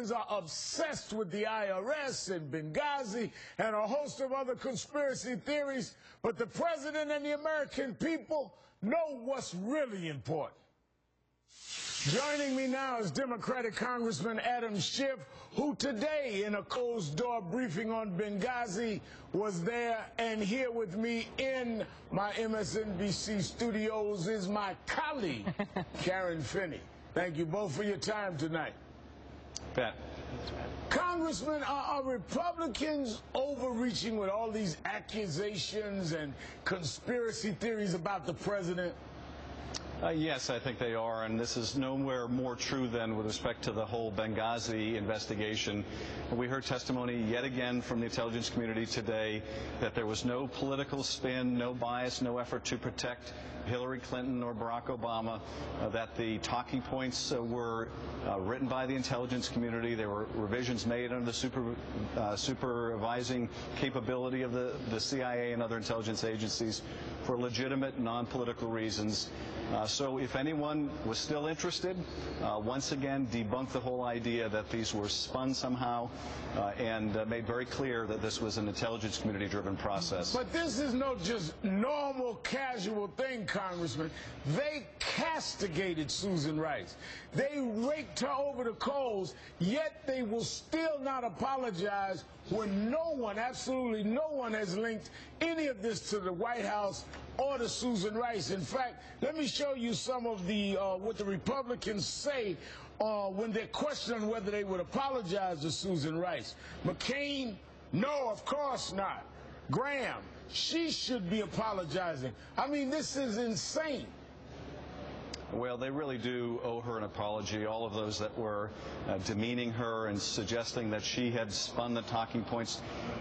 Republicans are obsessed with the IRS and Benghazi and a host of other conspiracy theories, but the president and the American people know what's really important. Joining me now is Democratic Congressman Adam Schiff, who today, in a closed-door briefing on Benghazi, was there, and here with me in my MSNBC studios is my colleague, Karen Finney. Thank you both for your time tonight. Bet. Congressman, are Republicans overreaching with all these accusations and conspiracy theories about the president? Yes, I think they are, and this is nowhere more true than with respect to the whole Benghazi investigation. We heard testimony yet again from the intelligence community today that there was no political spin, no bias, no effort to protect Hillary Clinton or Barack Obama, that the talking points were written by the intelligence community. There were revisions made under the supervising capability of the CIA and other intelligence agencies for legitimate, non-political reasons. So if anyone was still interested, once again debunk the whole idea that these were spun somehow and made very clear that this was an intelligence community-driven process. But this is no just normal, casual thing, Congressman. They castigated Susan Rice. They raked her over the coals, yet they will still not apologize when no one, absolutely no one, has linked any of this to the White House or to Susan Rice. In fact, let me show you some of the what the Republicans say when they're questioning whether they would apologize to Susan Rice. McCain, no, of course not. Graham, she should be apologizing. I mean, this is insane. Well, they really do owe her an apology, all of those that were demeaning her and suggesting that she had spun the talking points.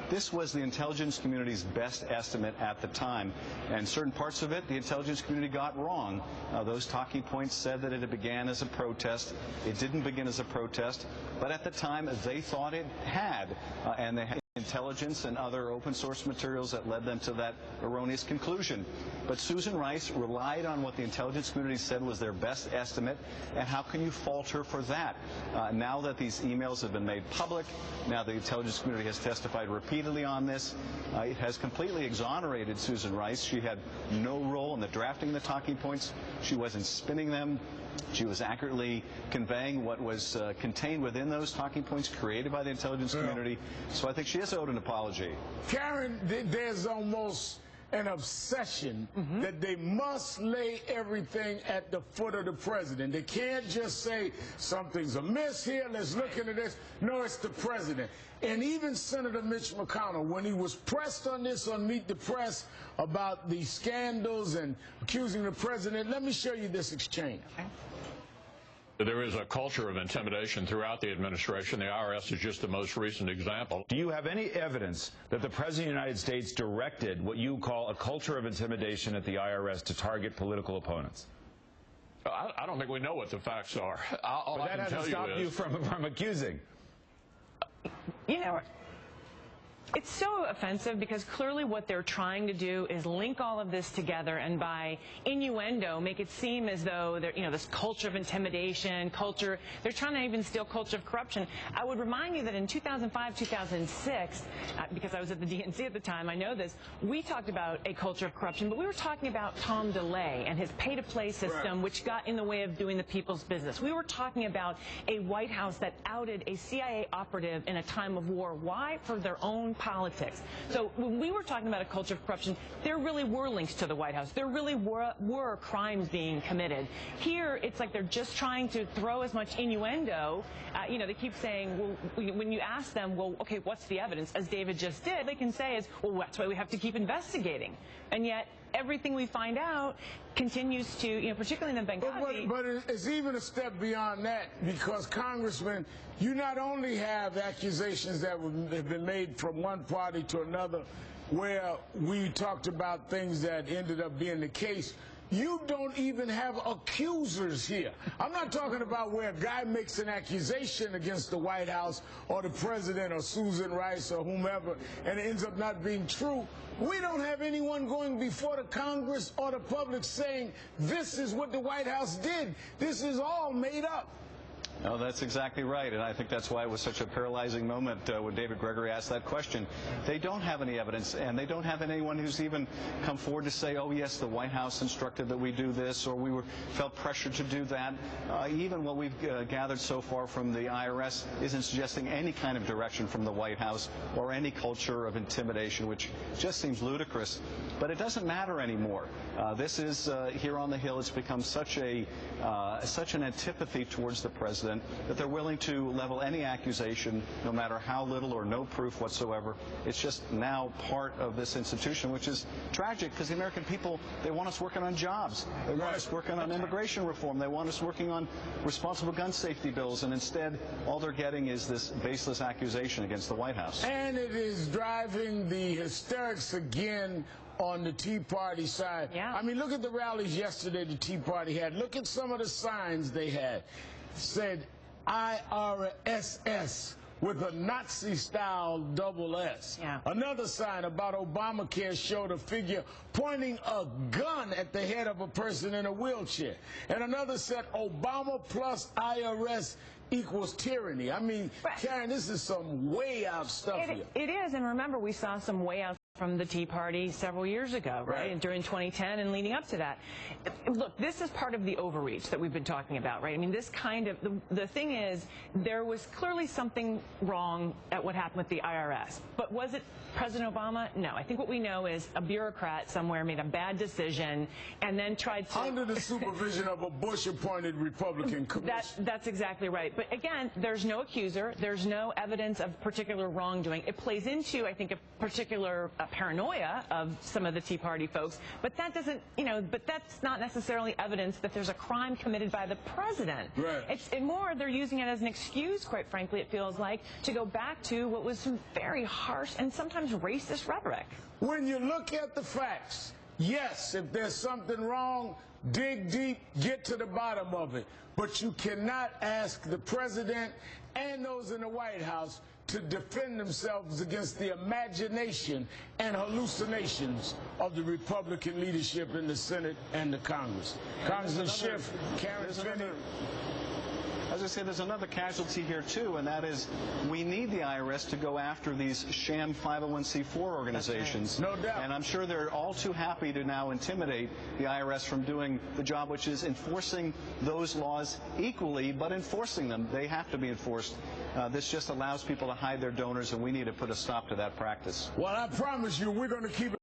This was the intelligence community's best estimate at the time, and certain parts of it the intelligence community got wrong. Those talking points said that it began as a protest. It didn't begin as a protest, but at the time they thought it had, and they had intelligence and other open source materials that led them to that erroneous conclusion. But Susan Rice relied on what the intelligence community said was their best estimate, and how can you fault her for that? Now that these emails have been made public, now the intelligence community has testified repeatedly on this, it has completely exonerated Susan Rice. She had no role in the drafting of the talking points. She wasn't spinning them. She was accurately conveying what was contained within those talking points created by the intelligence community. So I think she has owed an apology. Karen, there's almost an obsession that they must lay everything at the foot of the president. They can't just say something's amiss here, let's look into this. No, it's the president. And even Senator Mitch McConnell, when he was pressed on this on Meet the Press about the scandals and accusing the president, let me show you this exchange. There is a culture of intimidation throughout the administration. The IRS is just the most recent example. Do you have any evidence that the President of the United States directed what you call a culture of intimidation at the IRS to target political opponents? I don't think we know what the facts are. All but that hasn't stopped you from accusing. You know, it's so offensive because clearly what they're trying to do is link all of this together and by innuendo make it seem as though they're, this culture of intimidation, they're trying to even steal culture of corruption. I would remind you that in 2005, 2006, because I was at the DNC at the time, I know this, we talked about a culture of corruption, but we were talking about Tom DeLay and his pay-to-play system, which got in the way of doing the people's business. We were talking about a White House that outed a CIA operative in a time of war. Why? For their own politics. So when we were talking about a culture of corruption, there really were links to the White House. There really were crimes being committed. Here, it's like they're just trying to throw as much innuendo. They keep saying, well, when you ask them, well, okay, what's the evidence? As David just did, they can say is, well, that's why we have to keep investigating. And yet, everything we find out continues to, particularly in the Benghazi. But it's even a step beyond that, because, Congressman, you not only have accusations that have been made from one party to another where we talked about things that ended up being the case, you don't even have accusers here. I'm not talking about where a guy makes an accusation against the White House or the president or Susan Rice or whomever, and it ends up not being true. We don't have anyone going before the Congress or the public saying this is what the White House did. This is all made up. Oh, that's exactly right, and I think that's why it was such a paralyzing moment when David Gregory asked that question. They don't have any evidence, and they don't have anyone who's even come forward to say, oh, yes, the White House instructed that we do this, or we felt pressured to do that. Even what we've gathered so far from the IRS isn't suggesting any kind of direction from the White House or any culture of intimidation, which just seems ludicrous. But it doesn't matter anymore. This is, here on the Hill, it's become such an antipathy towards the president that they're willing to level any accusation, no matter how little or no proof whatsoever. It's just now part of this institution, which is tragic because the American people, they want us working on jobs. They want us working on immigration reform. They want us working on responsible gun safety bills, and instead all they're getting is this baseless accusation against the White House. And it is driving the hysterics again on the Tea Party side. Yeah. I mean, look at the rallies yesterday the Tea Party had. Look at some of the signs they had. Said IRSS with a Nazi-style double S. Yeah. Another sign about Obamacare showed a figure pointing a gun at the head of a person in a wheelchair. And another said Obama plus IRS equals tyranny. I mean, right. Karen, this is some way out stuff here. It is, and remember, we saw some way out from the Tea Party several years ago, right? And during 2010 and leading up to that. Look, this is part of the overreach that we've been talking about, right? I mean, this kind of, the thing is, there was clearly something wrong at what happened with the IRS. But was it President Obama? No. I think what we know is a bureaucrat somewhere made a bad decision and then tried to... Under the supervision of a Bush-appointed Republican commission. That's exactly right. But again, there's no accuser. There's no evidence of particular wrongdoing. It plays into, I think, a particular paranoia of some of the Tea Party folks, but that doesn't, but that's not necessarily evidence that there's a crime committed by the president. Right. It's more they're using it as an excuse, quite frankly, it feels like, to go back to what was some very harsh and sometimes racist rhetoric. When you look at the facts, yes, if there's something wrong, dig deep, get to the bottom of it. But you cannot ask the president and those in the White House to defend themselves against the imagination and hallucinations of the Republican leadership in the Senate and the Congress. Congressman Schiff, Karen Finney. As I say, there's another casualty here, too, and that is we need the IRS to go after these sham 501c4 organizations. No doubt. And I'm sure they're all too happy to now intimidate the IRS from doing the job, which is enforcing those laws equally, but enforcing them. They have to be enforced. This just allows people to hide their donors, and we need to put a stop to that practice. Well, I promise you we're going to keep it.